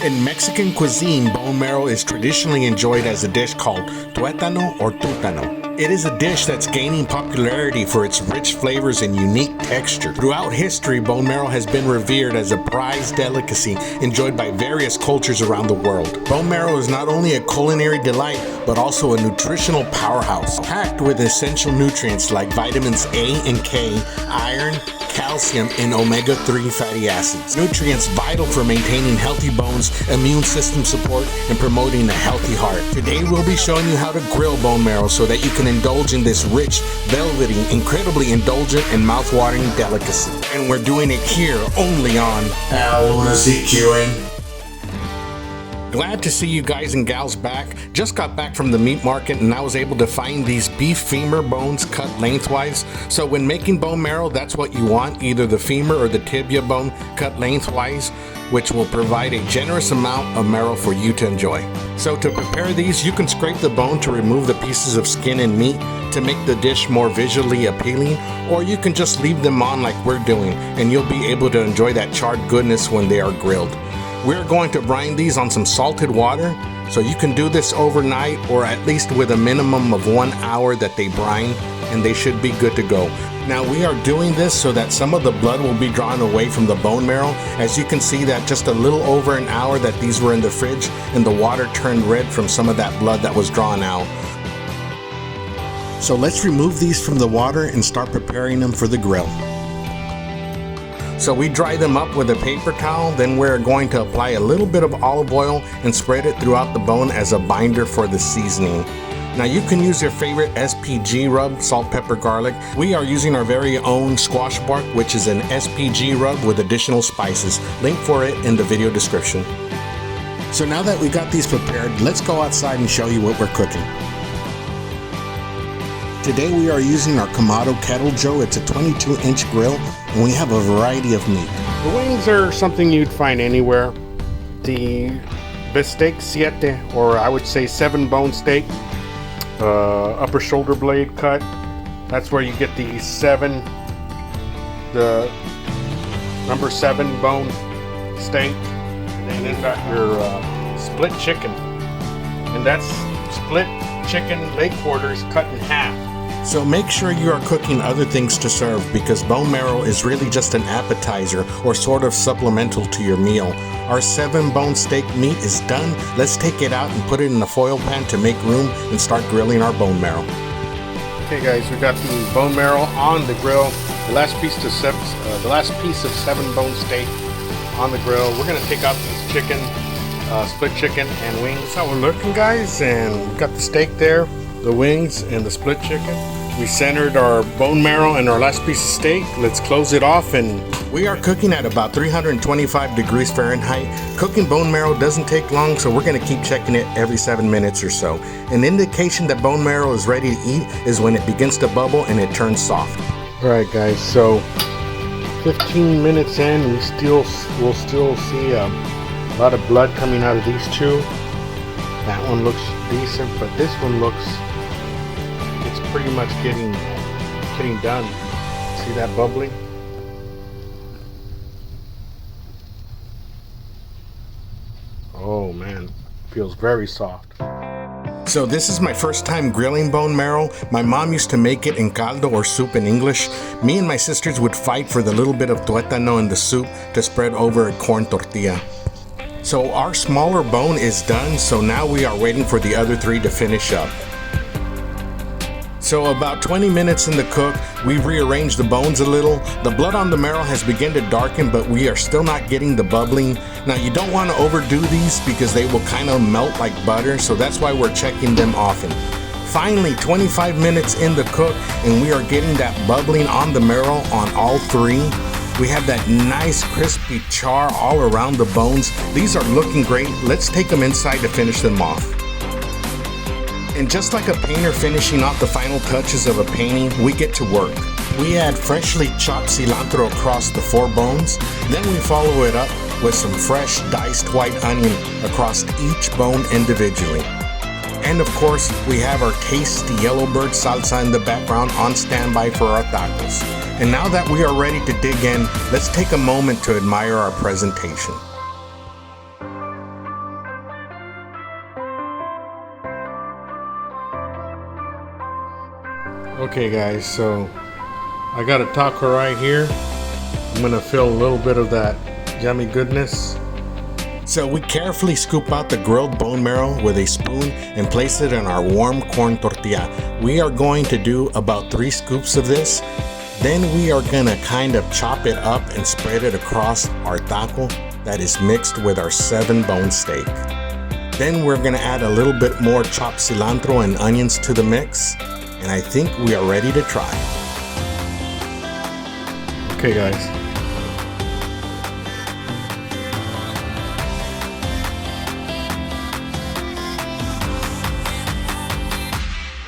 In Mexican cuisine, bone marrow is traditionally enjoyed as a dish called tuétano or tutano. It is a dish that's gaining popularity for its rich flavors and unique texture. Throughout history, bone marrow has been revered as a prized delicacy enjoyed by various cultures around the world. Bone marrow is not only a culinary delight, but also a nutritional powerhouse, packed with essential nutrients like vitamins A and K, iron, calcium, and omega-3 fatty acids. Nutrients vital for maintaining healthy bones, immune system support, and promoting a healthy heart. Today we'll be showing you how to grill bone marrow so that you can indulge in this rich, velvety, incredibly indulgent, and mouth-watering delicacy. And we're doing it here only on Al-Curing. Glad to see you guys and gals back. Just got back from the meat market and I was able to find these beef femur bones cut lengthwise. So when making bone marrow, that's what you want, either the femur or the tibia bone cut lengthwise, which will provide a generous amount of marrow for you to enjoy. So to prepare these, you can scrape the bone to remove the pieces of skin and meat to make the dish more visually appealing, or you can just leave them on like we're doing and you'll be able to enjoy that charred goodness when they are grilled. We're going to brine these on some salted water, so you can do this overnight or at least with a minimum of 1 hour that they brine, and they should be good to go. Now we are doing this so that some of the blood will be drawn away from the bone marrow. As you can see that just a little over an hour that these were in the fridge and the water turned red from some of that blood that was drawn out. So let's remove these from the water and start preparing them for the grill. So we dry them up with a paper towel, then we're going to apply a little bit of olive oil and spread it throughout the bone as a binder for the seasoning. Now you can use your favorite SPG rub, salt, pepper, garlic. We are using our very own squash bark, which is an SPG rub with additional spices. Link for it in the video description. So now that we got these prepared, let's go outside and show you what we're cooking. Today we are using our Kamado Kettle Joe. It's a 22-inch grill and we have a variety of meat. The wings are something you'd find anywhere. The bistec siete, or I would say 7-bone steak, upper shoulder blade cut. That's where you get the number 7 bone steak. And then got your split chicken. And that's split chicken leg quarters cut in half. So make sure you are cooking other things to serve, because bone marrow is really just an appetizer or sort of supplemental to your meal. Our 7-bone steak meat is done. Let's take it out and put it in a foil pan to make room and start grilling our bone marrow. Okay guys, we got the bone marrow on the grill. The last piece of 7-bone steak on the grill. We're gonna take out this chicken, split chicken and wings. That's how we're looking, guys, and we've got the steak there, the wings and the split chicken. We centered our bone marrow and our last piece of steak. Let's close it off, and we are cooking at about 325 degrees Fahrenheit. Cooking bone marrow doesn't take long, so we're gonna keep checking it every 7 minutes or so. An indication that bone marrow is ready to eat is when it begins to bubble and it turns soft. All right guys, so 15 minutes in, we'll still see a lot of blood coming out of these two. That one looks decent, but this one looks, it's pretty much getting done. See that bubbling? Oh man, feels very soft. So this is my first time grilling bone marrow. My mom used to make it in caldo, or soup in English. Me and my sisters would fight for the little bit of tuétano in the soup to spread over a corn tortilla. So our smaller bone is done, so now we are waiting for the other 3 to finish up. So about 20 minutes in the cook, we rearranged the bones a little. The blood on the marrow has begun to darken, but we are still not getting the bubbling. Now you don't want to overdo these because they will kind of melt like butter, so that's why we're checking them often. Finally, 25 minutes in the cook, and we are getting that bubbling on the marrow on all 3. We have that nice crispy char all around the bones. These are looking great. Let's take them inside to finish them off. And just like a painter finishing off the final touches of a painting, we get to work. We add freshly chopped cilantro across the 4 bones. Then we follow it up with some fresh diced white onion across each bone individually. And of course, we have our tasty yellowbird salsa in the background on standby for our tacos. And now that we are ready to dig in, let's take a moment to admire our presentation. Okay guys, so I got a taco right here. I'm gonna fill a little bit of that yummy goodness. So we carefully scoop out the grilled bone marrow with a spoon and place it in our warm corn tortilla. We are going to do about 3 scoops of this. Then we are gonna kind of chop it up and spread it across our taco that is mixed with our 7-bone steak. Then we're gonna add a little bit more chopped cilantro and onions to the mix. And I think we are ready to try. Okay guys.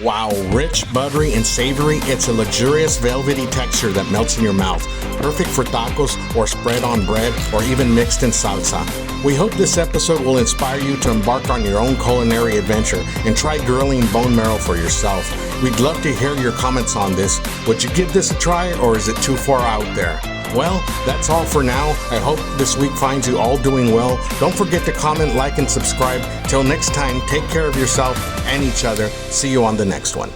Wow, rich, buttery, and savory, it's a luxurious velvety texture that melts in your mouth. Perfect for tacos or spread on bread or even mixed in salsa. We hope this episode will inspire you to embark on your own culinary adventure and try grilling bone marrow for yourself. We'd love to hear your comments on this. Would you give this a try or is it too far out there? Well, that's all for now. I hope this week finds you all doing well. Don't forget to comment, like, and subscribe. Till next time, take care of yourself and each other. See you on the next one.